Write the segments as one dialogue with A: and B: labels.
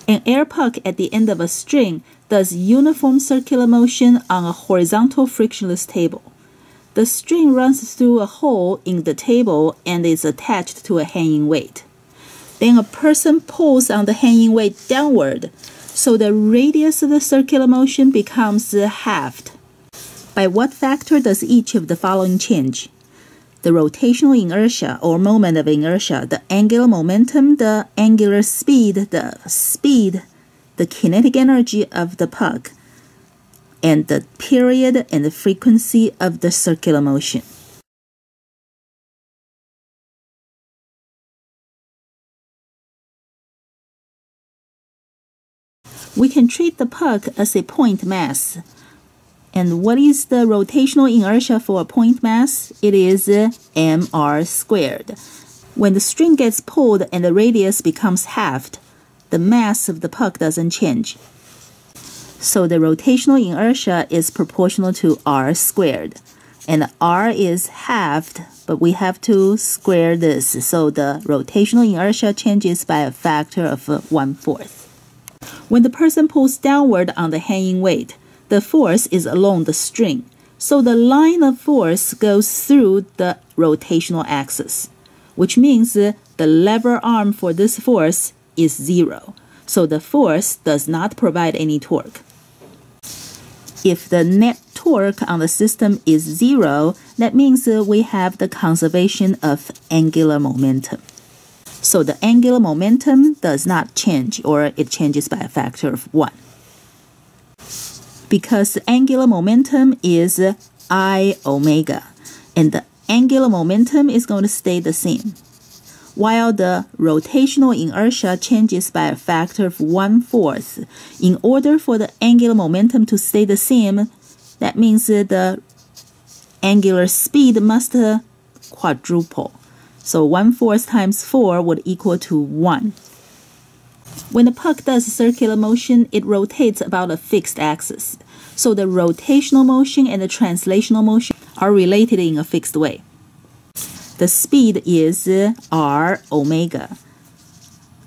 A: An air puck at the end of a string does uniform circular motion on a horizontal frictionless table. The string runs through a hole in the table and is attached to a hanging weight. Then a person pulls on the hanging weight downward, so the radius of the circular motion becomes halved. By what factor does each of the following change? The rotational inertia or moment of inertia, the angular momentum, the angular speed, the kinetic energy of the puck, and the period and the frequency of the circular motion. We can treat the puck as a point mass. And what is the rotational inertia for a point mass? It is mr squared. When the string gets pulled and the radius becomes halved, the mass of the puck doesn't change. So the rotational inertia is proportional to r squared. And r is halved, but we have to square this. So the rotational inertia changes by a factor of 1/4. When the person pulls downward on the hanging weight, the force is along the string, so the line of force goes through the rotational axis, which means the lever arm for this force is 0, so the force does not provide any torque. If the net torque on the system is 0, that means we have the conservation of angular momentum. So the angular momentum does not change, or it changes by a factor of 1. Because the angular momentum is I omega, and the angular momentum is going to stay the same, while the rotational inertia changes by a factor of 1/4. In order for the angular momentum to stay the same, that means the angular speed must quadruple. So 1/4 times 4 would equal to 1. When the puck does circular motion, it rotates about a fixed axis. So the rotational motion and the translational motion are related in a fixed way. The speed is r omega,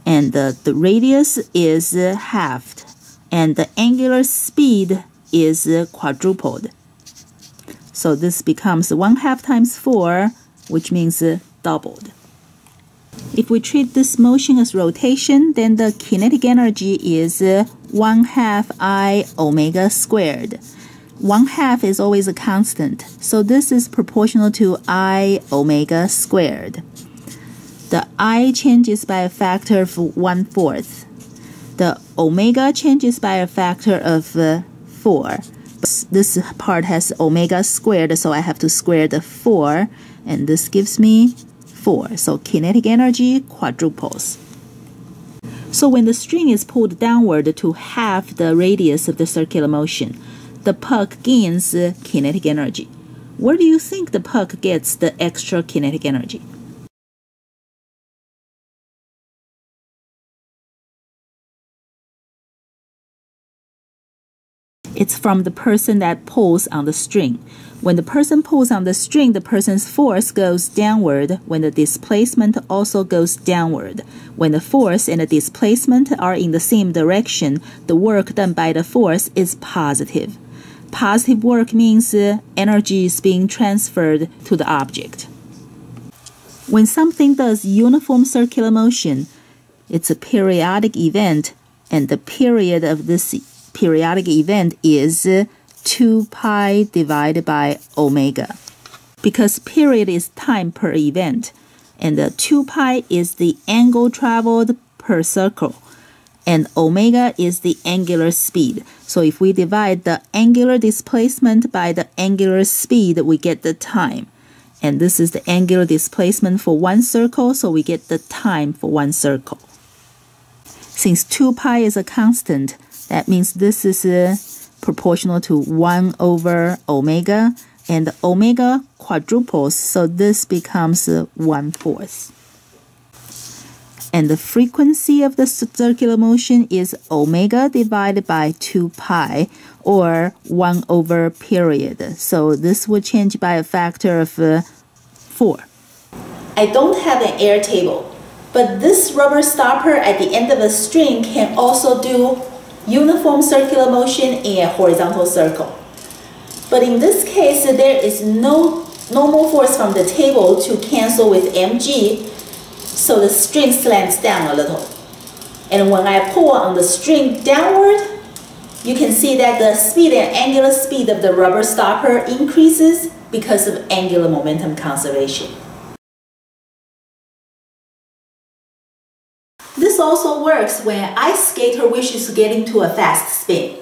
A: and the radius is halved, and the angular speed is quadrupled. So this becomes 1/2 times 4, which means doubled. If we treat this motion as rotation, then the kinetic energy is 1/2 I omega squared. 1/2 is always a constant, so this is proportional to I omega squared. The I changes by a factor of 1/4. The omega changes by a factor of 4. This part has omega squared, so I have to square the 4, and this gives me 4. So kinetic energy quadruples. So when the string is pulled downward to half the radius of the circular motion, the puck gains kinetic energy. Where do you think the puck gets the extra kinetic energy? It's from the person that pulls on the string. When the person pulls on the string, the person's force goes downward when the displacement also goes downward. When the force and the displacement are in the same direction, the work done by the force is positive. Positive work means energy is being transferred to the object. When something does uniform circular motion, it's a periodic event, and the period of this periodic event is 2 pi divided by omega. Because period is time per event, and the 2 pi is the angle traveled per circle, and omega is the angular speed. So if we divide the angular displacement by the angular speed, we get the time. And this is the angular displacement for one circle, so we get the time for one circle. Since 2 pi is a constant, that means this is proportional to 1 over omega, and the omega quadruples, so this becomes 1/4. And the frequency of the circular motion is omega divided by 2 pi, or 1 over period. So this will change by a factor of 4. I don't have an air table, But this rubber stopper at the end of a string can also do uniform circular motion and horizontal circle. But in this case, there is no normal force from the table to cancel with mg, so the string slants down a little. And when I pull on the string downward, you can see that the speed and angular speed of the rubber stopper increases because of angular momentum conservation. This also works when an ice skater wishes to get into a fast spin.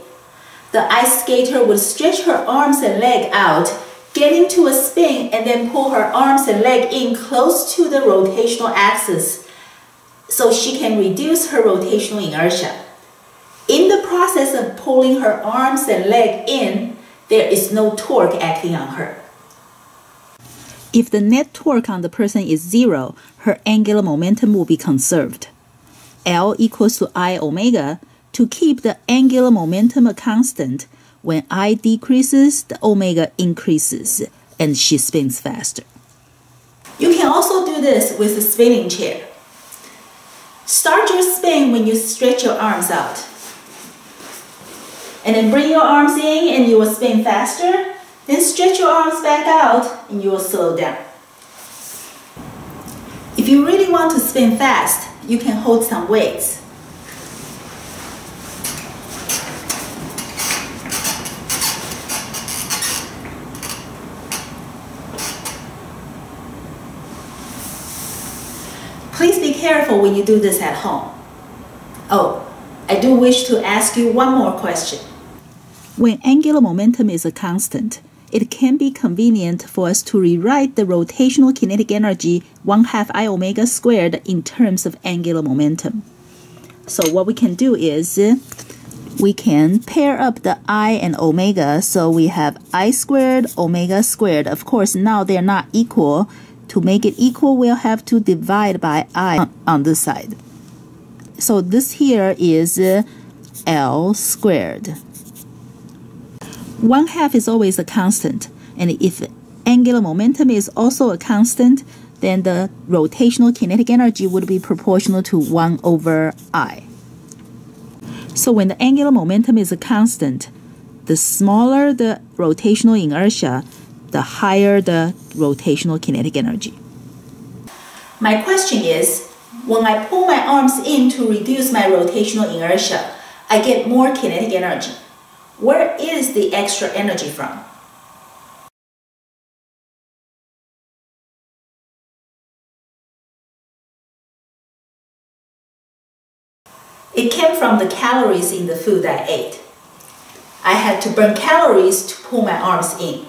A: The ice skater would stretch her arms and leg out, get into a spin, and then pull her arms and leg in close to the rotational axis so she can reduce her rotational inertia. In the process of pulling her arms and leg in, there is no torque acting on her. If the net torque on the person is 0, her angular momentum will be conserved. L equals to I omega to keep the angular momentum a constant. When I decreases, the omega increases, and she spins faster. You can also do this with a spinning chair. Start your spin when you stretch your arms out. And then bring your arms in and you will spin faster. Then stretch your arms back out and you will slow down. If you really want to spin fast, you can hold some weights. Please be careful when you do this at home. Oh, I do wish to ask you one more question. When angular momentum is a constant, it can be convenient for us to rewrite the rotational kinetic energy 1/2 I omega squared in terms of angular momentum. So what we can do is we can pair up the I and omega, so we have I squared, omega squared. Of course, now they're not equal. To make it equal, we'll have to divide by I on this side. So this here is L squared. 1/2 is always a constant, and if angular momentum is also a constant, then the rotational kinetic energy would be proportional to 1/I. So when the angular momentum is a constant, the smaller the rotational inertia, the higher the rotational kinetic energy. My question is, when I pull my arms in to reduce my rotational inertia, I get more kinetic energy. Where is the extra energy from? It came from the calories in the food I ate. I had to burn calories to pull my arms in.